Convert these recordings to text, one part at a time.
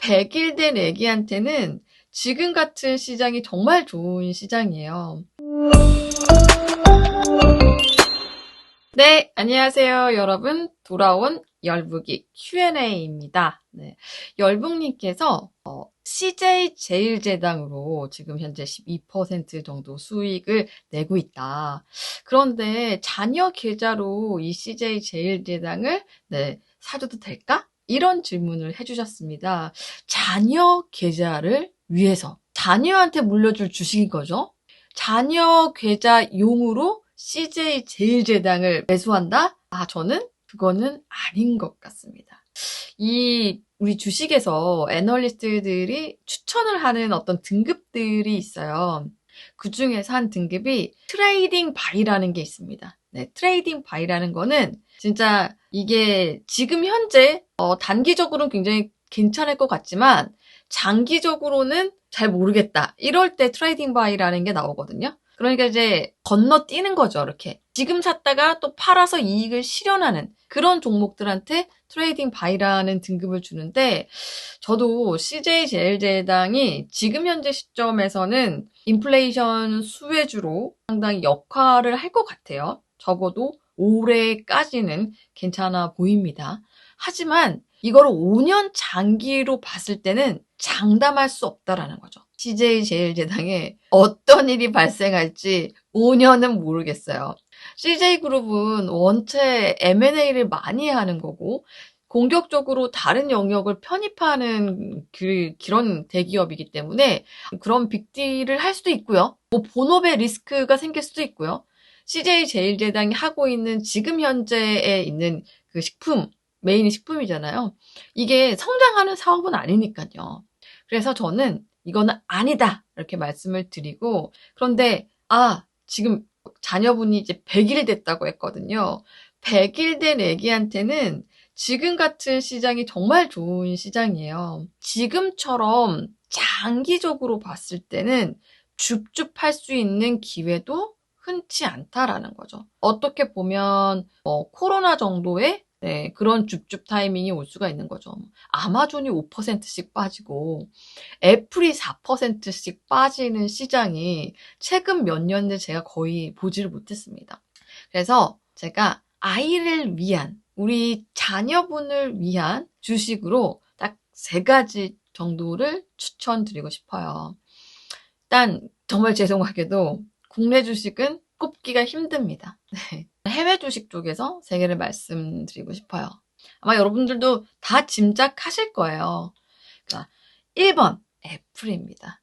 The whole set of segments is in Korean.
100일 된 애기한테는 지금 같은 시장이 정말 좋은 시장이에요. 네, 안녕하세요, 여러분. 돌아온 열북이 Q&A입니다. 네, 열북님께서 CJ 제일제당으로 지금 현재 12% 정도 수익을 내고 있다. 그런데 자녀 계좌로 이 CJ 제일제당을 사줘도 될까? 이런 질문을 해주셨습니다. 자녀 계좌를 위해서 자녀한테 물려줄 주식인 거죠. 자녀 계좌용으로 CJ 제일제당을 매수한다? 저는 그거는 아닌 것 같습니다. 우리 주식에서 애널리스트들이 추천을 하는 어떤 등급들이 있어요. 그 중에서 한 등급이 트레이딩 바이라는 게 있습니다. 네, 트레이딩 바이라는 거는 진짜 이게 지금 현재 단기적으로는 굉장히 괜찮을 것 같지만 장기적으로는 잘 모르겠다. 이럴 때 트레이딩 바이라는 게 나오거든요. 그러니까 이제 건너뛰는 거죠, 이렇게. 지금 샀다가 또 팔아서 이익을 실현하는 그런 종목들한테 트레이딩 바이라는 등급을 주는데, 저도 CJ 제일제당이 지금 현재 시점에서는 인플레이션 수혜주로 상당히 역할을 할 것 같아요. 적어도 올해까지는 괜찮아 보입니다. 하지만 이거를 5년 장기로 봤을 때는 장담할 수 없다라는 거죠. CJ 제일제당에 어떤 일이 발생할지 5년은 모르겠어요. CJ그룹은 원체 M&A를 많이 하는 거고 공격적으로 다른 영역을 편입하는 그런 대기업이기 때문에 그런 빅딜을 할 수도 있고요. 본업에 리스크가 생길 수도 있고요. CJ 제일제당이 하고 있는 지금 현재에 있는 그 메인이 식품이잖아요. 이게 성장하는 사업은 아니니까요. 그래서 저는 이거는 아니다 이렇게 말씀을 드리고, 그런데 지금 자녀분이 이제 100일 됐다고 했거든요. 100일 된 애기한테는 지금 같은 시장이 정말 좋은 시장이에요. 지금처럼 장기적으로 봤을 때는 줍줍할 수 있는 기회도 흔치 않다라는 거죠. 어떻게 보면 코로나 정도의 그런 줍줍 타이밍이 올 수가 있는 거죠. 아마존이 5%씩 빠지고 애플이 4%씩 빠지는 시장이 최근 몇 년 내 제가 거의 보지를 못했습니다. 그래서 제가 아이를 위한, 우리 자녀분을 위한 주식으로 딱 3가지 정도를 추천드리고 싶어요. 일단 정말 죄송하게도 국내 주식은 꼽기가 힘듭니다. 네. 해외 주식 쪽에서 3개를 말씀드리고 싶어요. 아마 여러분들도 다 짐작하실 거예요. 그러니까 1번 애플입니다.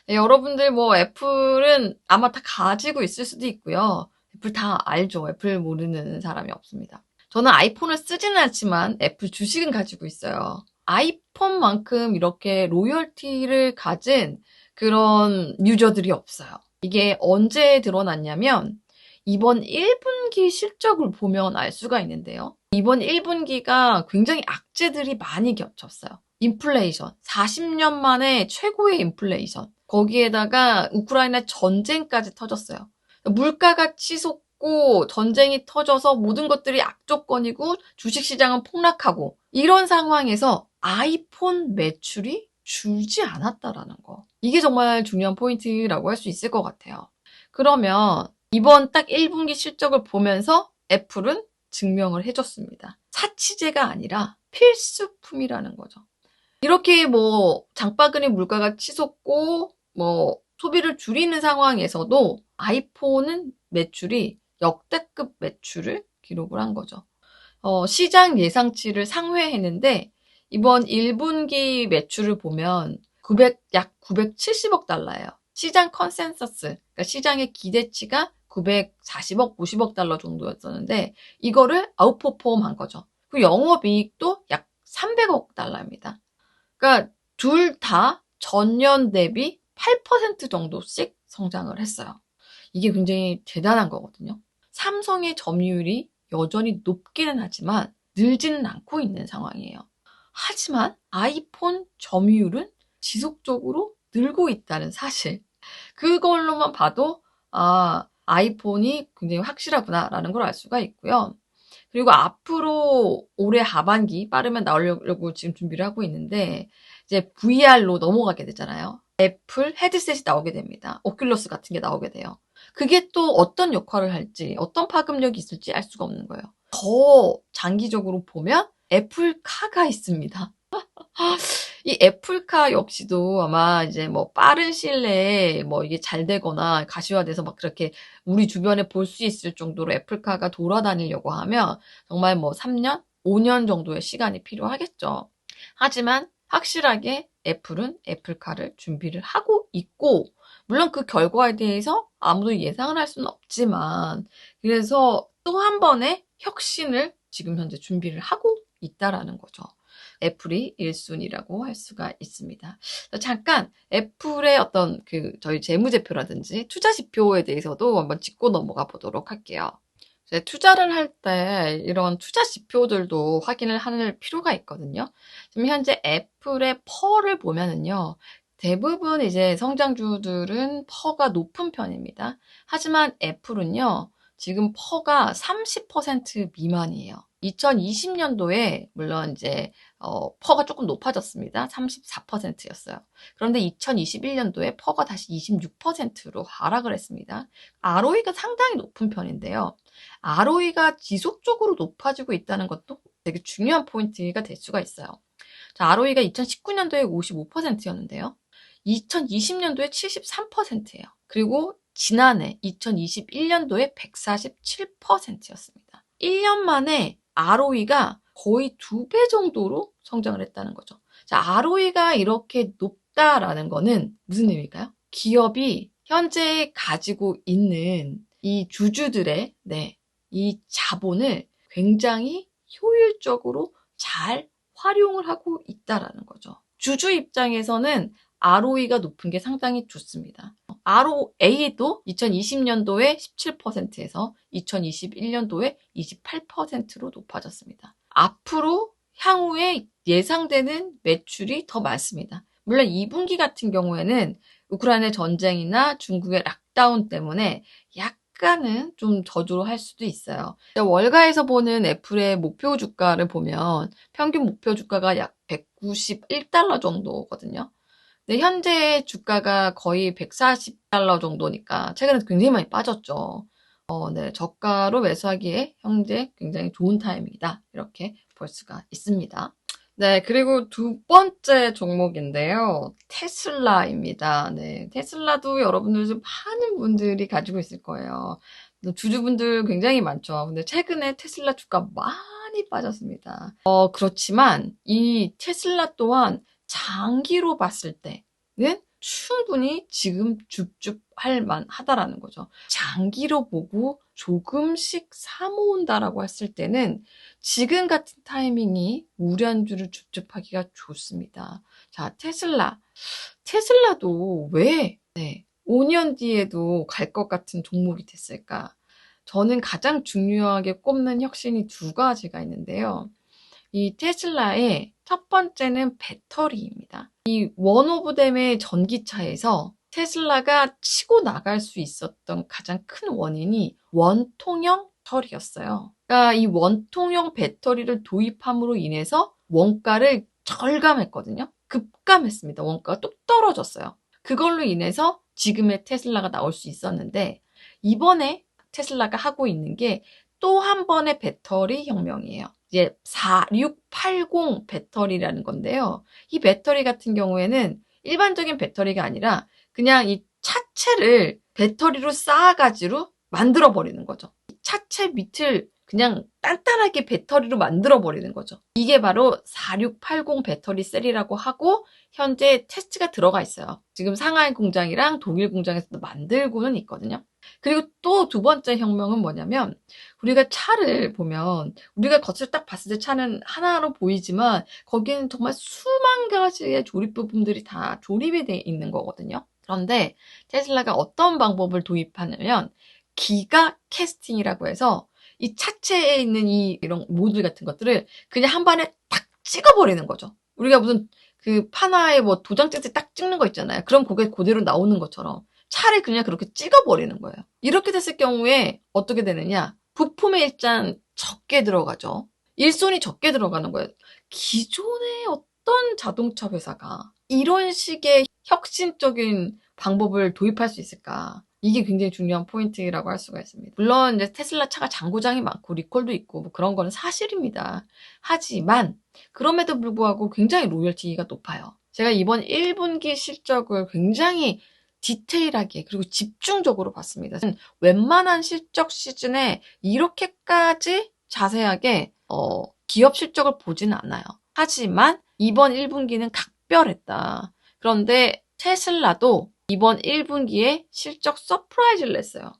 네, 여러분들 애플은 아마 다 가지고 있을 수도 있고요. 애플 다 알죠. 애플 모르는 사람이 없습니다. 저는 아이폰을 쓰지는 않지만 애플 주식은 가지고 있어요. 아이폰만큼 이렇게 로열티를 가진 그런 유저들이 없어요. 이게 언제 드러났냐면 이번 1분기 실적을 보면 알 수가 있는데요. 이번 1분기가 굉장히 악재들이 많이 겹쳤어요. 인플레이션, 40년 만에 최고의 인플레이션. 거기에다가 우크라이나 전쟁까지 터졌어요. 물가가 치솟고 전쟁이 터져서 모든 것들이 악조건이고 주식시장은 폭락하고, 이런 상황에서 아이폰 매출이 줄지 않았다라는 거. 이게 정말 중요한 포인트라고 할 수 있을 것 같아요. 그러면 이번 딱 1분기 실적을 보면서 애플은 증명을 해줬습니다. 사치제가 아니라 필수품이라는 거죠. 이렇게 장바구니 물가가 치솟고 소비를 줄이는 상황에서도 아이폰은 매출이 역대급 매출을 기록을 한 거죠. 시장 예상치를 상회했는데 이번 1분기 매출을 보면 약 970억 달러예요. 시장 컨센서스, 그러니까 시장의 기대치가 940억, 50억 달러 정도였었는데 이거를 아웃퍼폼 한 거죠. 그 영업이익도 약 300억 달러입니다. 그러니까 둘 다 전년 대비 8% 정도씩 성장을 했어요. 이게 굉장히 대단한 거거든요. 삼성의 점유율이 여전히 높기는 하지만 늘지는 않고 있는 상황이에요. 하지만 아이폰 점유율은 지속적으로 늘고 있다는 사실. 그걸로만 봐도 아이폰이 굉장히 확실하구나라는 걸 알 수가 있고요. 그리고 앞으로 올해 하반기 빠르면 나오려고 지금 준비를 하고 있는데 이제 VR로 넘어가게 되잖아요. 애플 헤드셋이 나오게 됩니다. 오큘러스 같은 게 나오게 돼요. 그게 또 어떤 역할을 할지, 어떤 파급력이 있을지 알 수가 없는 거예요. 더 장기적으로 보면 애플카가 있습니다. 이 애플카 역시도 아마 이제 뭐 빠른 시일 내에 뭐 이게 잘 되거나 가시화돼서 막 그렇게 우리 주변에 볼 수 있을 정도로 애플카가 돌아다니려고 하면 정말 뭐 3년, 5년 정도의 시간이 필요하겠죠. 하지만 확실하게 애플은 애플카를 준비를 하고 있고, 물론 그 결과에 대해서 아무도 예상을 할 수는 없지만, 그래서 또 한 번의 혁신을 지금 현재 준비를 하고 있다라는 거죠. 애플이 1순위라고 할 수가 있습니다. 잠깐 애플의 어떤 저희 재무제표라든지 투자 지표에 대해서도 한번 짚고 넘어가 보도록 할게요. 이제 투자를 할 때 이런 투자 지표들도 확인을 할 필요가 있거든요. 지금 현재 애플의 퍼를 보면은요. 대부분 이제 성장주들은 퍼가 높은 편입니다. 하지만 애플은요. 지금 퍼가 30% 미만이에요. 2020년도에 물론 이제 퍼가 조금 높아졌습니다. 34%였어요. 그런데 2021년도에 퍼가 다시 26%로 하락을 했습니다. ROE가 상당히 높은 편인데요. ROE가 지속적으로 높아지고 있다는 것도 되게 중요한 포인트가 될 수가 있어요. 자, ROE가 2019년도에 55%였는데요. 2020년도에 73%예요. 그리고 지난해 2021년도에 147%였습니다. 1년 만에 ROE가 거의 2배 정도로 성장을 했다는 거죠. 자, ROE가 이렇게 높다라는 거는 무슨 의미일까요? 기업이 현재 가지고 있는 이 주주들의 이 자본을 굉장히 효율적으로 잘 활용을 하고 있다라는 거죠. 주주 입장에서는 ROE가 높은 게 상당히 좋습니다. ROA도 2020년도에 17%에서 2021년도에 28%로 높아졌습니다. 앞으로 향후에 예상되는 매출이 더 많습니다. 물론 2분기 같은 경우에는 우크라이나 전쟁이나 중국의 락다운 때문에 약간은 좀 저조를 할 수도 있어요. 월가에서 보는 애플의 목표 주가를 보면 평균 목표 주가가 약 191달러 정도거든요. 근데 현재 주가가 거의 140달러 정도니까 최근에 굉장히 많이 빠졌죠. 네, 저가로 매수하기에 현재 굉장히 좋은 타이밍이다. 이렇게 볼 수가 있습니다. 네, 그리고 두 번째 종목인데요. 테슬라입니다. 네, 테슬라도 여러분들 좀 많은 분들이 가지고 있을 거예요. 주주분들 굉장히 많죠. 근데 최근에 테슬라 주가 많이 빠졌습니다. 그렇지만 이 테슬라 또한 장기로 봤을 때는 충분히 지금 줍줍할 만하다라는 거죠. 장기로 보고 조금씩 사모은다라고 했을 때는 지금 같은 타이밍이 우량주를 줍줍하기가 좋습니다. 자, 테슬라도 왜 5년 뒤에도 갈 것 같은 종목이 됐을까? 저는 가장 중요하게 꼽는 혁신이 두 가지가 있는데요. 이 테슬라의 첫 번째는 배터리입니다. 이 원오브댐의 전기차에서 테슬라가 치고 나갈 수 있었던 가장 큰 원인이 원통형 배터리였어요. 그러니까 이 원통형 배터리를 도입함으로 인해서 원가를 절감했거든요. 급감했습니다. 원가가 뚝 떨어졌어요. 그걸로 인해서 지금의 테슬라가 나올 수 있었는데 이번에 테슬라가 하고 있는 게 또 한 번의 배터리 혁명이에요. 이제 4680 배터리라는 건데요. 이 배터리 같은 경우에는 일반적인 배터리가 아니라 그냥 이 차체를 배터리로 쌓아가지고 만들어버리는 거죠. 차체 밑을 그냥 단단하게 배터리로 만들어버리는 거죠. 이게 바로 4680 배터리 셀이라고 하고 현재 테스트가 들어가 있어요. 지금 상하이 공장이랑 독일 공장에서도 만들고는 있거든요. 그리고 또 두 번째 혁명은 뭐냐면 우리가 차를 보면 우리가 겉을 딱 봤을 때 차는 하나로 보이지만 거기에는 정말 수만 가지의 조립 부품들이 다 조립이 되어 있는 거거든요. 그런데 테슬라가 어떤 방법을 도입하냐면 기가 캐스팅이라고 해서 이 차체에 있는 이런 모듈 같은 것들을 그냥 한 번에 딱 찍어버리는 거죠. 우리가 무슨 그 파나에 뭐 도장 찍을 때 딱 찍는 거 있잖아요. 그럼 그게 그대로 나오는 것처럼 차를 그냥 그렇게 찍어버리는 거예요. 이렇게 됐을 경우에 어떻게 되느냐? 부품에 일단 적게 들어가죠. 일손이 적게 들어가는 거예요. 기존의 어떤 자동차 회사가 이런 식의 혁신적인 방법을 도입할 수 있을까? 이게 굉장히 중요한 포인트라고 할 수가 있습니다. 물론 이제 테슬라 차가 잔고장이 많고 리콜도 있고 뭐 그런 거는 사실입니다. 하지만 그럼에도 불구하고 굉장히 로열티가 높아요. 제가 이번 1분기 실적을 굉장히 디테일하게 그리고 집중적으로 봤습니다. 웬만한 실적 시즌에 이렇게까지 자세하게 기업 실적을 보지는 않아요. 하지만 이번 1분기는 각별했다. 그런데 테슬라도 이번 1분기에 실적 서프라이즈를 냈어요.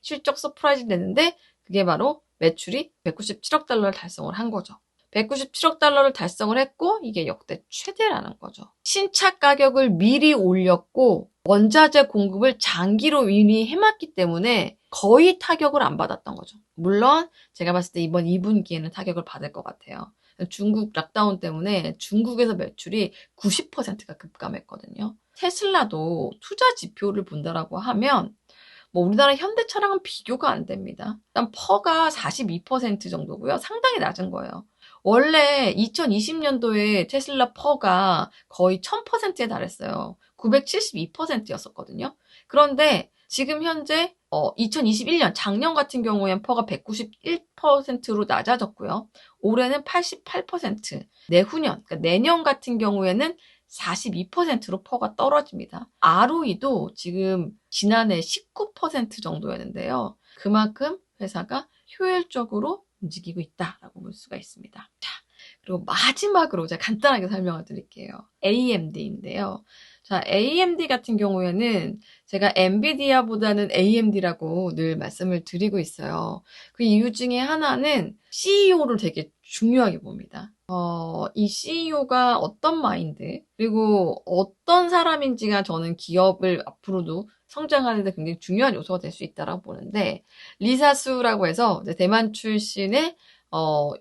실적 서프라이즈를 냈는데 그게 바로 매출이 197억 달러를 달성을 한 거죠. 197억 달러를 달성을 했고 이게 역대 최대라는 거죠. 신차 가격을 미리 올렸고 원자재 공급을 장기로 미리 해놨기 때문에 거의 타격을 안 받았던 거죠. 물론 제가 봤을 때 이번 2분기에는 타격을 받을 것 같아요. 중국 락다운 때문에 중국에서 매출이 90%가 급감했거든요. 테슬라도 투자 지표를 본다라고 하면 뭐 우리나라 현대차랑은 비교가 안 됩니다. 일단 퍼가 42% 정도고요. 상당히 낮은 거예요. 원래 2020년도에 테슬라 퍼가 거의 1000%에 달했어요. 972%였었거든요. 그런데 지금 현재 2021년 작년 같은 경우엔 퍼가 191%로 낮아졌고요. 올해는 88%, 내후년, 그러니까 내년 같은 경우에는 42%로 퍼가 떨어집니다. ROE도 지금 지난해 19% 정도였는데요. 그만큼 회사가 효율적으로 움직이고 있다라고 볼 수가 있습니다. 자, 그리고 마지막으로 제가 간단하게 설명을 드릴게요. AMD인데요. 자, AMD 같은 경우에는 제가 엔비디아보다는 AMD라고 늘 말씀을 드리고 있어요. 그 이유 중에 하나는 CEO를 되게 중요하게 봅니다. 이 CEO가 어떤 마인드, 그리고 어떤 사람인지가 저는 기업을 앞으로도 성장하는 데 굉장히 중요한 요소가 될 수 있다고 보는데, 리사수라고 해서 대만 출신의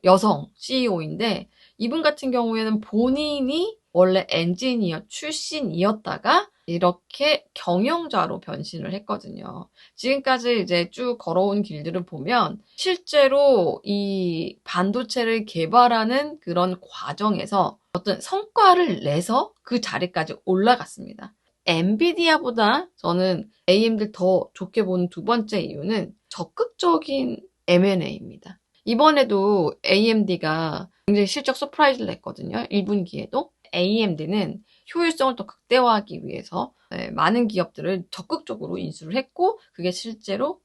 여성 CEO인데, 이분 같은 경우에는 본인이 원래 엔지니어 출신이었다가 이렇게 경영자로 변신을 했거든요. 지금까지 이제 쭉 걸어온 길들을 보면 실제로 이 반도체를 개발하는 그런 과정에서 어떤 성과를 내서 그 자리까지 올라갔습니다. 엔비디아보다 저는 AMD를 더 좋게 보는 두 번째 이유는 적극적인 M&A입니다. 이번에도 AMD가 굉장히 실적 서프라이즈를 냈거든요. 1분기에도. AMD는 효율성을 더 극대화하기 위해서 많은 기업들을 적극적으로 인수를 했고 그게 실제로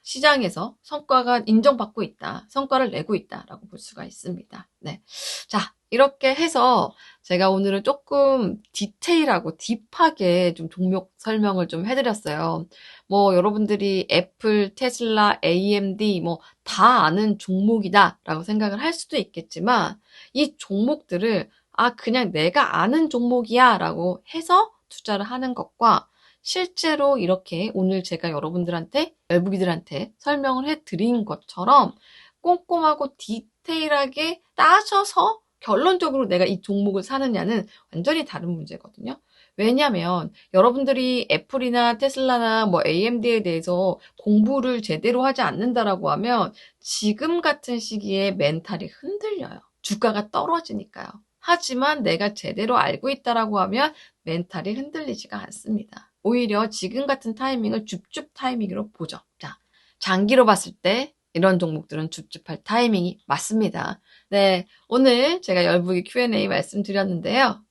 시장에서 성과가 인정받고 있다. 성과를 내고 있다라고 볼 수가 있습니다. 네. 자, 이렇게 해서 제가 오늘은 조금 디테일하고 딥하게 좀 종목 설명을 좀 해드렸어요. 뭐 여러분들이 애플, 테슬라, AMD 뭐 다 아는 종목이다라고 생각을 할 수도 있겠지만 이 종목들을 그냥 내가 아는 종목이야 라고 해서 투자를 하는 것과 실제로 이렇게 오늘 제가 여러분들한테, 열북이들한테 설명을 해드린 것처럼 꼼꼼하고 디테일하게 따져서 결론적으로 내가 이 종목을 사느냐는 완전히 다른 문제거든요. 왜냐면 여러분들이 애플이나 테슬라나 뭐 AMD에 대해서 공부를 제대로 하지 않는다라고 하면 지금 같은 시기에 멘탈이 흔들려요. 주가가 떨어지니까요. 하지만 내가 제대로 알고 있다라고 하면 멘탈이 흔들리지가 않습니다. 오히려 지금 같은 타이밍을 줍줍 타이밍으로 보죠. 자, 장기로 봤을 때 이런 종목들은 줍줍할 타이밍이 맞습니다. 네, 오늘 제가 열북이 Q&A 말씀드렸는데요.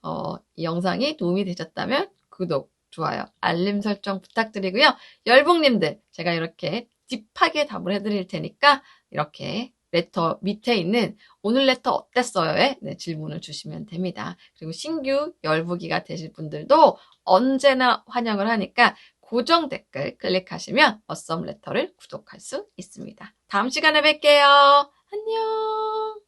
이 영상이 도움이 되셨다면 구독, 좋아요, 알림 설정 부탁드리고요. 열북님들, 제가 이렇게 딥하게 답을 해드릴 테니까 이렇게 레터 밑에 있는 오늘 레터 어땠어요?에 질문을 주시면 됩니다. 그리고 신규 열북이가 되실 분들도 언제나 환영을 하니까 고정 댓글 클릭하시면 어썸 레터를 구독할 수 있습니다. 다음 시간에 뵐게요. 안녕.